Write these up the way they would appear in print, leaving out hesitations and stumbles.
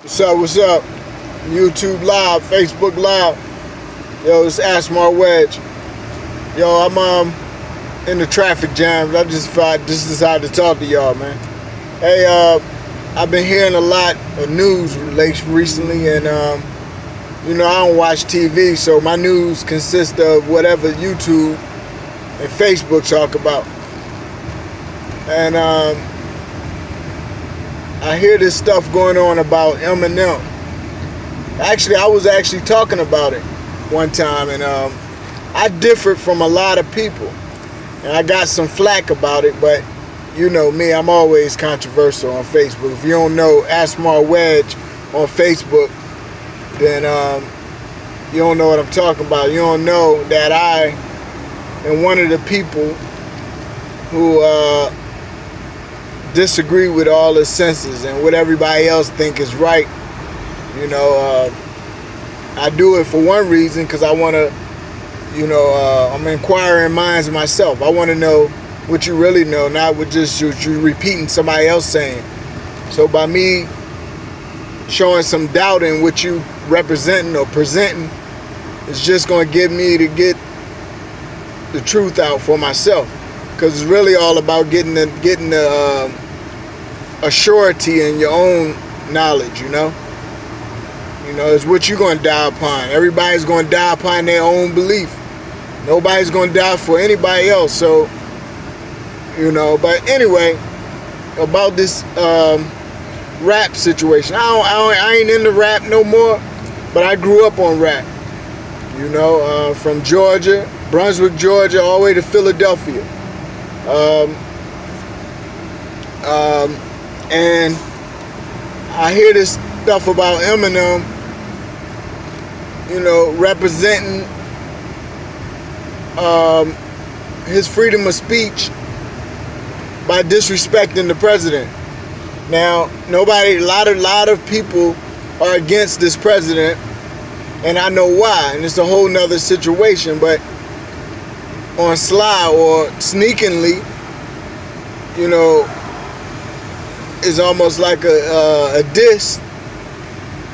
What's up? What's up? YouTube Live, Facebook Live. Yo, it's Asmar Wedge. Yo, I'm in the traffic jam. I just decided to talk to y'all, man. Hey, I've been hearing a lot of news recently, and I don't watch TV, so my news consists of whatever YouTube and Facebook talk about. And I hear this stuff going on about Eminem. Actually, I was actually talking about it one time, and I differed from a lot of people, and I got some flack about it. But you know me, I'm always controversial on Facebook. If you don't know Asmar Wedge on Facebook, then you don't know what I'm talking about. You don't know that I am one of the people who disagree with all the senses and what everybody else think is right. I do it for one reason, because I want to, I'm inquiring minds myself. I want to know what you really know, not with just you repeating somebody else saying. So by me showing some doubt in what you representing or presenting, it's just going to get me to get the truth out for myself, because it's really all about getting the a surety in your own knowledge. It's what you're going to die upon. Everybody's going to die upon their own belief. Nobody's going to die for anybody else. So, but anyway, about this rap situation. I ain't into rap no more, but I grew up on rap. From Georgia, Brunswick, Georgia, all the way to Philadelphia. And I hear this stuff about Eminem, representing his freedom of speech by disrespecting the president. Now, a lot of people are against this president, and I know why, and it's a whole nother situation, but on sly or sneakingly, is almost like a diss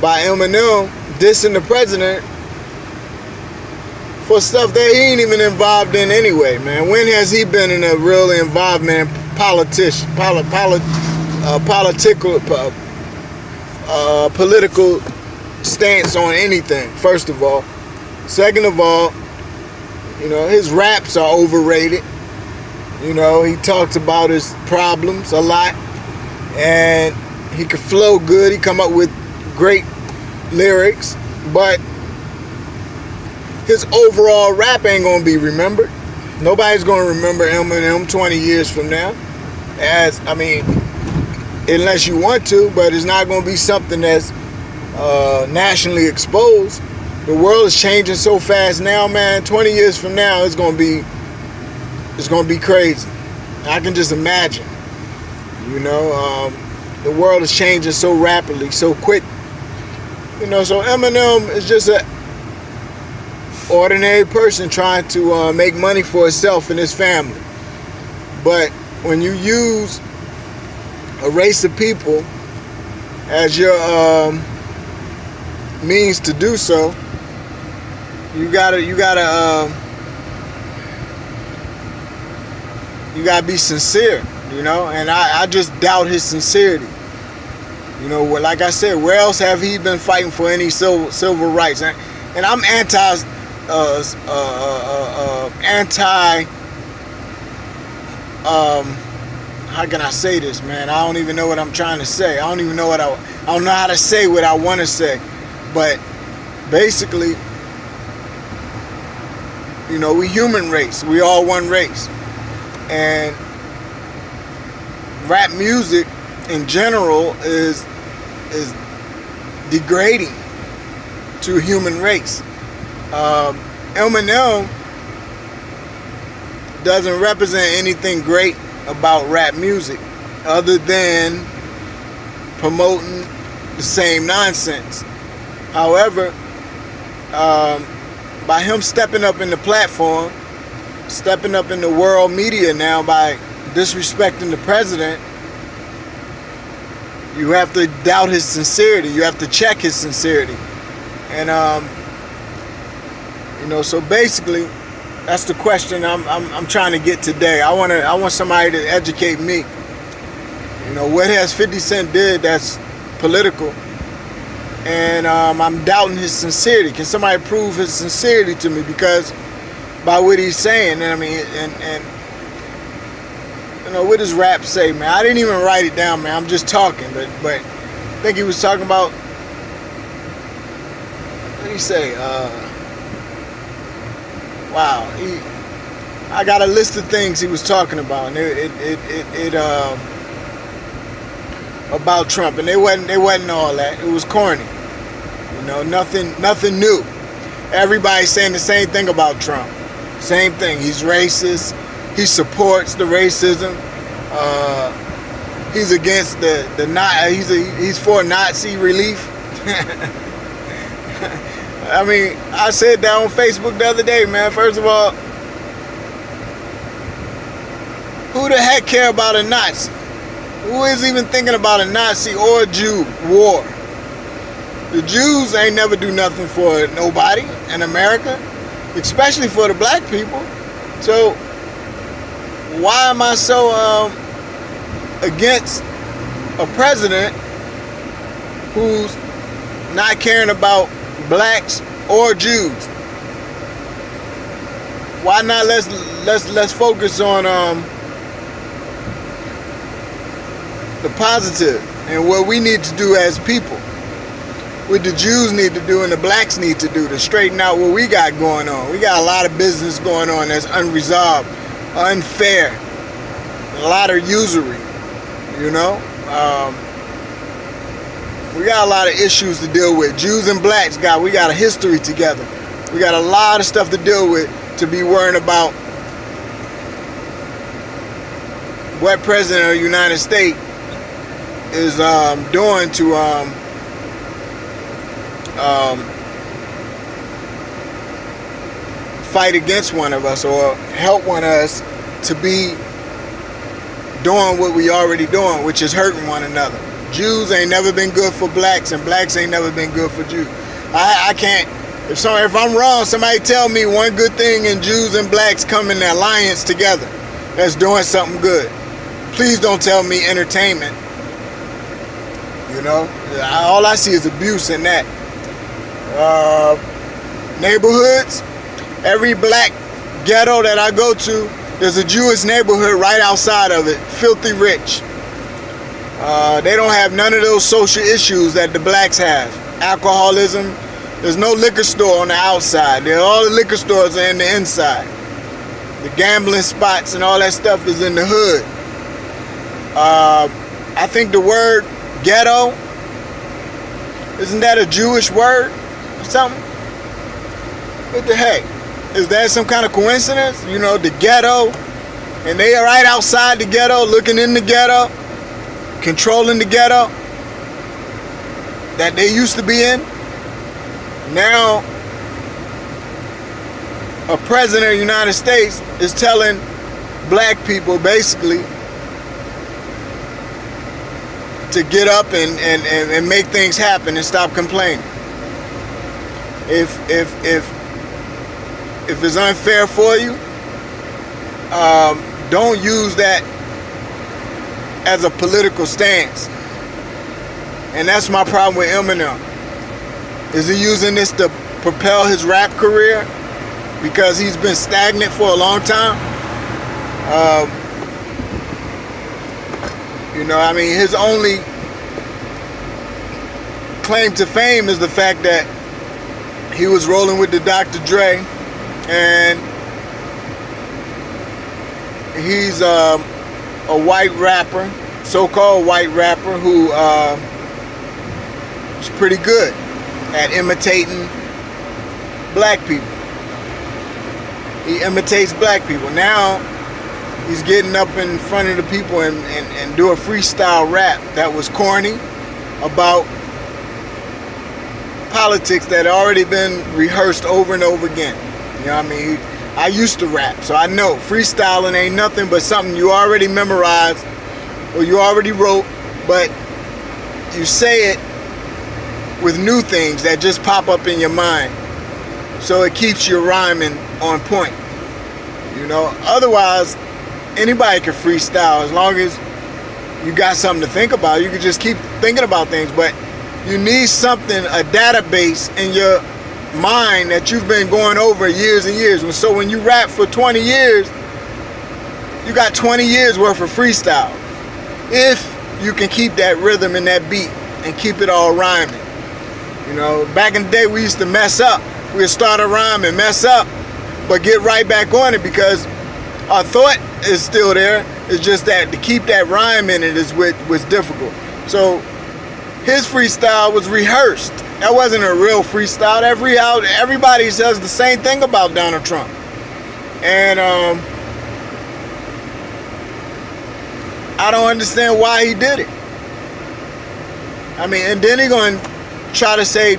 by Eminem, dissing the president for stuff that he ain't even involved in anyway, man. When has he been in a real involvement in political stance on anything, first of all? Second of all, his raps are overrated. He talks about his problems a lot, and he could flow good. He come up with great lyrics, but his overall rap ain't gonna be remembered. Nobody's gonna remember Eminem 20 years from now, unless you want to, but it's not gonna be something that's nationally exposed. The world is changing so fast now, man. 20 years from now, it's gonna be crazy. I can just imagine. The world is changing so rapidly, so quick. So Eminem is just an ordinary person trying to make money for himself and his family. But when you use a race of people as your means to do so, you gotta be sincere, and I just doubt his sincerity. Like I said, where else have he been fighting for any civil rights? And I'm anti, how can I say this, man? I don't even know what I'm trying to say. I don't know how to say what I want to say. But basically, we human race. We all one race. And rap music in general is degrading to human race. Eminem doesn't represent anything great about rap music other than promoting the same nonsense. However, by him stepping up in the platform, stepping up in the world media now by disrespecting the president, You have to doubt his sincerity. You have to check his sincerity. And so basically, that's the question I'm trying to get today. I want somebody to educate me. What has 50 Cent did that's political? And I'm doubting his sincerity. Can somebody prove his sincerity to me? Because by what he's saying, and what does rap say, man? I didn't even write it down, man. I'm just talking, but I think he was talking about, what did he say? Wow, I got a list of things he was talking about, and it about Trump, and they wasn't all that. It was corny, nothing new. Everybody's saying the same thing about Trump. Same thing. He's racist. He supports the racism. He's against he's for Nazi relief. I mean, I said that on Facebook the other day, man. First of all, who the heck care about a Nazi? Who is even thinking about a Nazi or a Jew war? The Jews ain't never do nothing for nobody in America, especially for the black people. So why am I so against a president who's not caring about blacks or Jews? Why not let's focus on the positive and what we need to do as people, what the Jews need to do and the blacks need to do to straighten out what we got going on. We got a lot of business going on that's unresolved, unfair, a lot of usury, we got a lot of issues to deal with. Jews and blacks we got a history together. We got a lot of stuff to deal with, to be worrying about what President of the United States is doing to fight against one of us or help one of us to be doing what we already doing, which is hurting one another. Jews ain't never been good for blacks, and blacks ain't never been good for Jews. I can't. If I'm wrong, somebody tell me one good thing in Jews and blacks come in alliance together that's doing something good. Please don't tell me entertainment. All I see is abuse in that. Neighborhoods, every black ghetto that I go to, there's a Jewish neighborhood right outside of it, filthy rich. They don't have none of those social issues that the blacks have. Alcoholism, there's no liquor store on the outside. All the liquor stores are in the inside. The gambling spots and all that stuff is in the hood. I think the word ghetto, isn't that a Jewish word or something? What the heck? Is that some kind of coincidence? The ghetto, and they are right outside the ghetto, looking in the ghetto, controlling the ghetto that they used to be in. Now, a president of the United States is telling black people basically to get up and make things happen and stop complaining. If it's unfair for you, don't use that as a political stance. And that's my problem with Eminem. Is he using this to propel his rap career because he's been stagnant for a long time? His only claim to fame is the fact that he was rolling with the Dr. Dre, and he's a white rapper, so-called white rapper, who is pretty good at imitating black people. He imitates black people. Now he's getting up in front of the people and do a freestyle rap that was corny about politics that had already been rehearsed over and over again. I used to rap, so I know freestyling ain't nothing but something you already memorized or you already wrote, but you say it with new things that just pop up in your mind, so it keeps your rhyming on point. You know, otherwise anybody can freestyle as long as you got something to think about. You can just keep thinking about things, but you need something, a database in your mind that you've been going over years and years. So when you rap for 20 years, you got 20 years worth of freestyle. If you can keep that rhythm and that beat and keep it all rhyming. You know, back in the day we used to mess up. We'd start a rhyme and mess up, but get right back on it because our thought is still there. It's just that to keep that rhyme in it is what was difficult. So his freestyle was rehearsed. That wasn't a real freestyle. Everybody says the same thing about Donald Trump. And I don't understand why he did it. I mean, and then he going to try to say,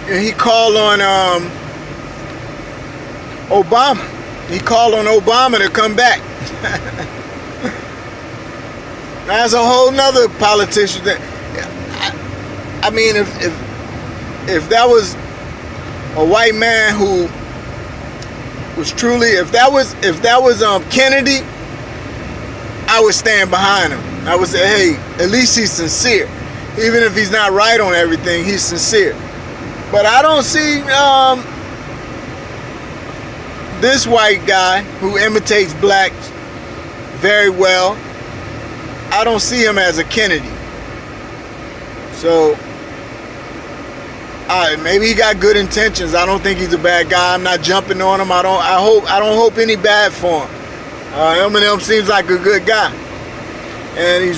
he called on Obama. He called on Obama to come back. That's a whole nother politician. I mean, if that was a white man who was truly, if that was Kennedy, I would stand behind him. I would say, hey, at least he's sincere. Even if he's not right on everything, he's sincere. But I don't see this white guy who imitates blacks very well. I don't see him as a Kennedy. So maybe he got good intentions. I don't think he's a bad guy. I'm not jumping on him. I don't hope any bad for him. Eminem seems like a good guy, and he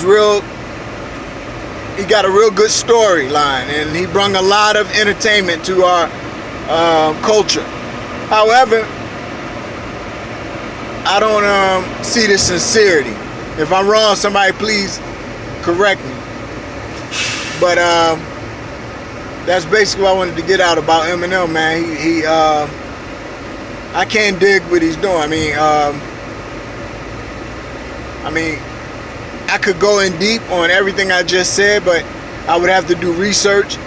got a real good storyline, and he brought a lot of entertainment to our culture. However, I don't see the sincerity. If I'm wrong, somebody please correct me. But that's basically what I wanted to get out about Eminem, man. I can't dig what he's doing. I mean, I could go in deep on everything I just said, but I would have to do research.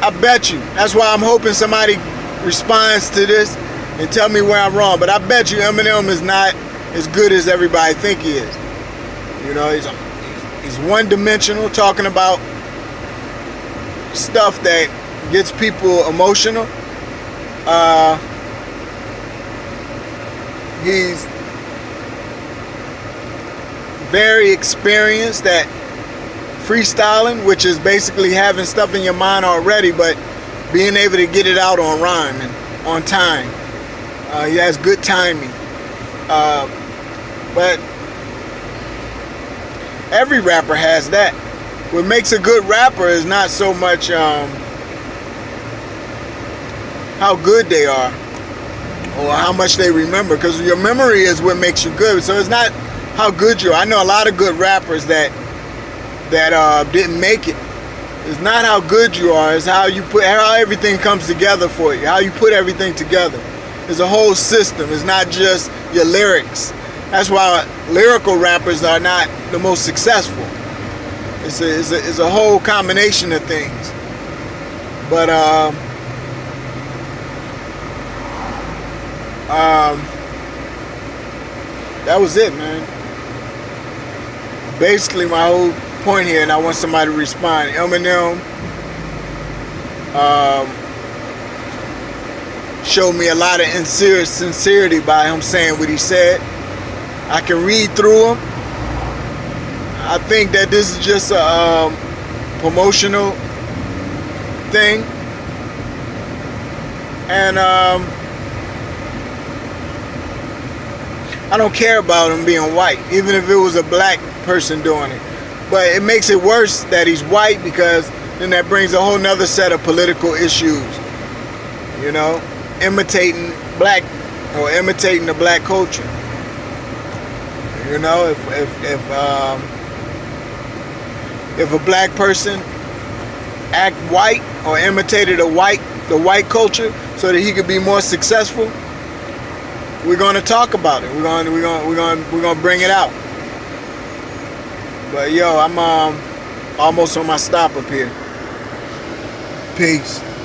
I bet you. That's why I'm hoping somebody responds to this and tell me where I'm wrong. But I bet you Eminem is not as good as everybody think he is. You know, he's one-dimensional, talking about stuff that gets people emotional. He's very experienced at freestyling, which is basically having stuff in your mind already, but being able to get it out on rhyme and on time. He has good timing. But every rapper has that. What makes a good rapper is not so much how good they are or how much they remember, because your memory is what makes you good. So it's not how good you are. I know a lot of good rappers that didn't make it. It's not how good you are. It's how everything comes together for you. How you put everything together. It's a whole system. It's not just your lyrics. That's why lyrical rappers are not the most successful. It's a whole combination of things. But that was it, man. Basically, my whole point here, and I want somebody to respond. Eminem showed me a lot of sincerity by him saying what he said. I can read through him. I think that this is just a promotional thing. And I don't care about him being white, even if it was a black person doing it. But it makes it worse that he's white, because then that brings a whole nother set of political issues. You know, imitating the black culture. You know, if a black person act white or imitated the white culture so that he could be more successful, we're going to talk about it. We're going to bring it out. But yo, Almost on my stop up here. Peace.